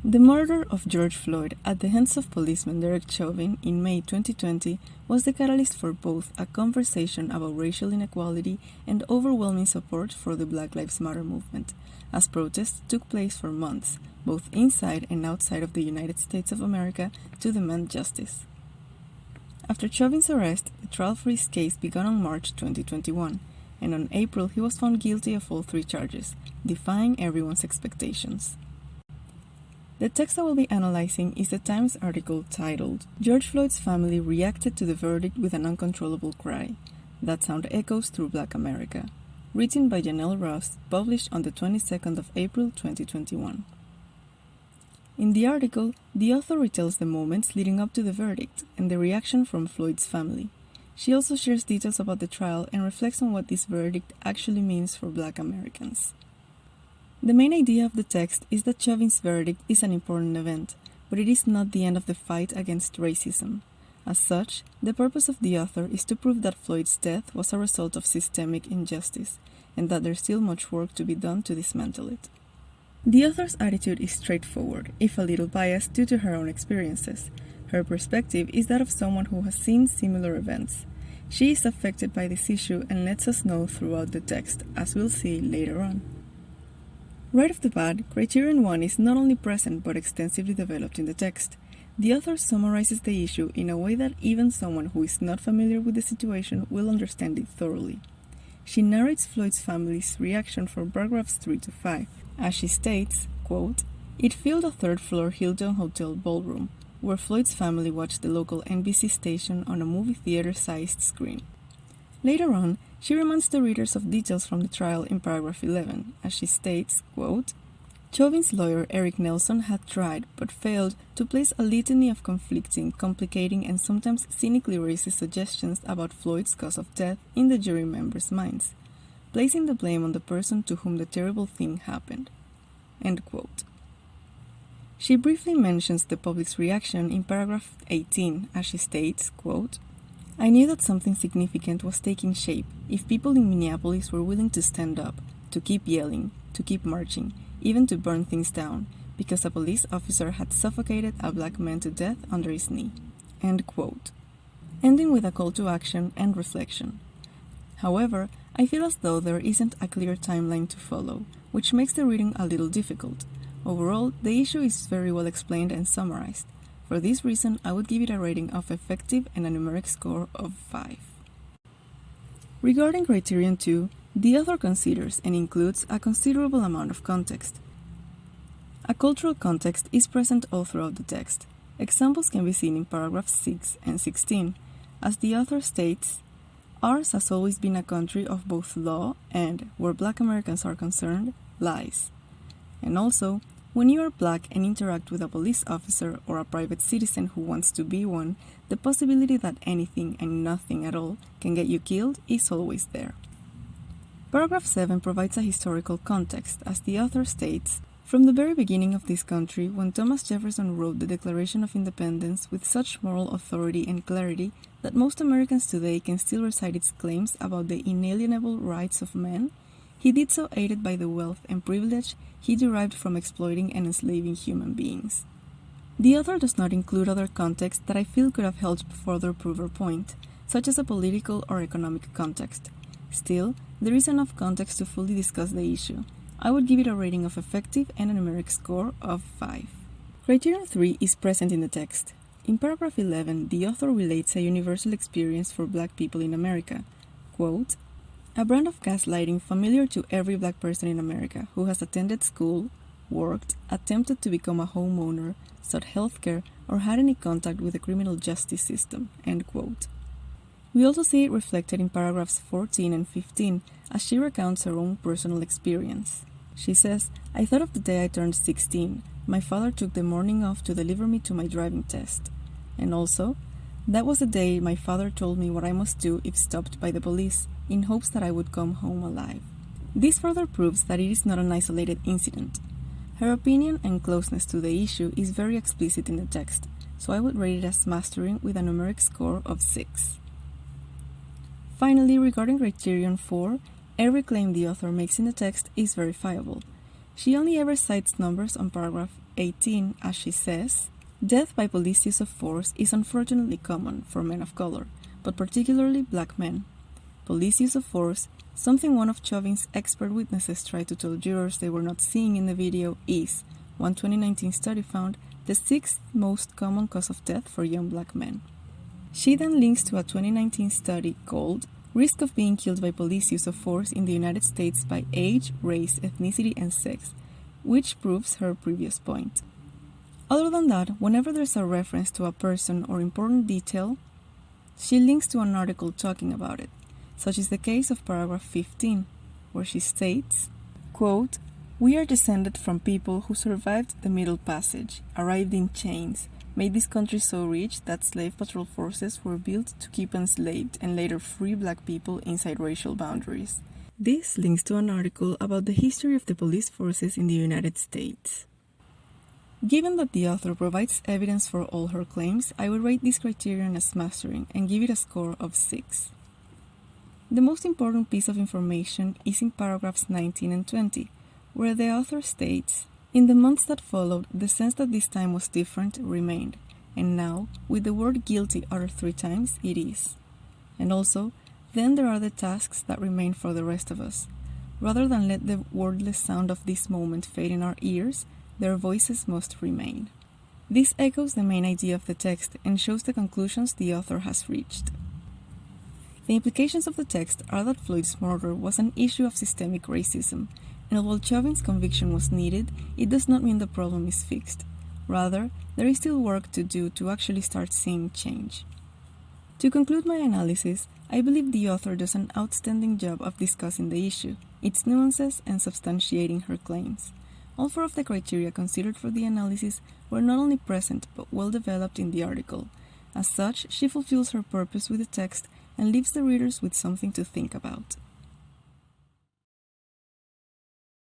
The murder of George Floyd at the hands of policeman Derek Chauvin in May 2020 was the catalyst for both a conversation about racial inequality and overwhelming support for the Black Lives Matter movement, as protests took place for months, both inside and outside of the United States of America, to demand justice. After Chauvin's arrest, the trial for his case began on March 2021, and on April he was found guilty of all 3 charges, defying everyone's expectations. The text I will be analyzing is the Times article titled, "George Floyd's Family Reacted to the Verdict with an Uncontrollable Cry. That Sound Echoes Through Black America," written by Janelle Ross, published on the 22nd of April 2021. In the article, the author retells the moments leading up to the verdict and the reaction from Floyd's family. She also shares details about the trial and reflects on what this verdict actually means for Black Americans. The main idea of the text is that Chauvin's verdict is an important event, but it is not the end of the fight against racism. As such, the purpose of the author is to prove that Floyd's death was a result of systemic injustice, and that there's still much work to be done to dismantle it. The author's attitude is straightforward, if a little biased due to her own experiences. Her perspective is that of someone who has seen similar events. She is affected by this issue and lets us know throughout the text, as we'll see later on. Right off the bat, Criterion 1 is not only present but extensively developed in the text. The author summarizes the issue in a way that even someone who is not familiar with the situation will understand it thoroughly. She narrates Floyd's family's reaction from paragraphs 3 to 5, as she states, quote, "It filled a third-floor Hilton Hotel ballroom, where Floyd's family watched the local NBC station on a movie theater-sized screen." Later on, she reminds the readers of details from the trial in paragraph 11, as she states, quote, "Chauvin's lawyer Eric Nelson had tried, but failed, to place a litany of conflicting, complicating, and sometimes cynically racist suggestions about Floyd's cause of death in the jury members' minds, placing the blame on the person to whom the terrible thing happened." End quote. She briefly mentions the public's reaction in paragraph 18, as she states, quote, "I knew that something significant was taking shape if people in Minneapolis were willing to stand up, to keep yelling, to keep marching, even to burn things down, because a police officer had suffocated a Black man to death under his knee." End quote. Ending with a call to action and reflection. However, I feel as though there isn't a clear timeline to follow, which makes the reading a little difficult. Overall, the issue is very well explained and summarized. For this reason, I would give it a rating of effective and a numeric score of 5. Regarding Criterion 2, the author considers and includes a considerable amount of context. A cultural context is present all throughout the text. Examples can be seen in paragraphs 6 and 16. As the author states, "Ours has always been a country of both law and, where Black Americans are concerned, lies." And also, when you are Black and interact with a police officer or a private citizen who wants to be one, the possibility that anything and nothing at all can get you killed is always there. Paragraph 7 provides a historical context, as the author states, "From the very beginning of this country, when Thomas Jefferson wrote the Declaration of Independence with such moral authority and clarity that most Americans today can still recite its claims about the inalienable rights of men, he did so aided by the wealth and privilege he derived from exploiting and enslaving human beings." The author does not include other context that I feel could have helped further prove her point, such as a political or economic context. Still, there is enough context to fully discuss the issue. I would give it a rating of effective and a numeric score of 5. Criterion 3 is present in the text. In paragraph 11, the author relates a universal experience for Black people in America. Quote, "A brand of gaslighting familiar to every Black person in America who has attended school, worked, attempted to become a homeowner, sought healthcare, or had any contact with the criminal justice system." End quote. We also see it reflected in paragraphs 14 and 15 as she recounts her own personal experience. She says, "I thought of the day I turned 16. My father took the morning off to deliver me to my driving test. And also, that was the day my father told me what I must do if stopped by the police, in hopes that I would come home alive." This further proves that it is not an isolated incident. Her opinion and closeness to the issue is very explicit in the text, so I would rate it as mastering with a numeric score of 6. Finally, regarding Criterion 4, every claim the author makes in the text is verifiable. She only ever cites numbers on paragraph 18, as she says, "Death by police use of force is unfortunately common for men of color, but particularly black men. Police use of force, something one of Chauvin's expert witnesses tried to tell jurors they were not seeing in the video, is, one 2019 study found, the sixth most common cause of death for young black men." She then links to a 2019 study called "Risk of Being Killed by Police Use of Force in the United States by Age, Race, Ethnicity, and Sex," which proves her previous point. Other than that, whenever there's a reference to a person or important detail, she links to an article talking about it. Such is the case of paragraph 15, where she states, quote, "We are descended from people who survived the Middle Passage, arrived in chains, made this country so rich that slave patrol forces were built to keep enslaved and later free black people inside racial boundaries." This links to an article about the history of the police forces in the United States. Given that the author provides evidence for all her claims, I would rate this criterion as mastering and give it a score of 6. The most important piece of information is in paragraphs 19 and 20, where the author states, "In the months that followed, the sense that this time was different remained, and now, with the word guilty uttered 3 times, it is. And also, then there are the tasks that remain for the rest of us. Rather than let the wordless sound of this moment fade in our ears, their voices must remain." This echoes the main idea of the text and shows the conclusions the author has reached. The implications of the text are that Floyd's murder was an issue of systemic racism, and while Chauvin's conviction was needed, it does not mean the problem is fixed. Rather, there is still work to do to actually start seeing change. To conclude my analysis, I believe the author does an outstanding job of discussing the issue, its nuances, and substantiating her claims. All 4 of the criteria considered for the analysis were not only present but well developed in the article. As such, she fulfills her purpose with the text and leaves the readers with something to think about.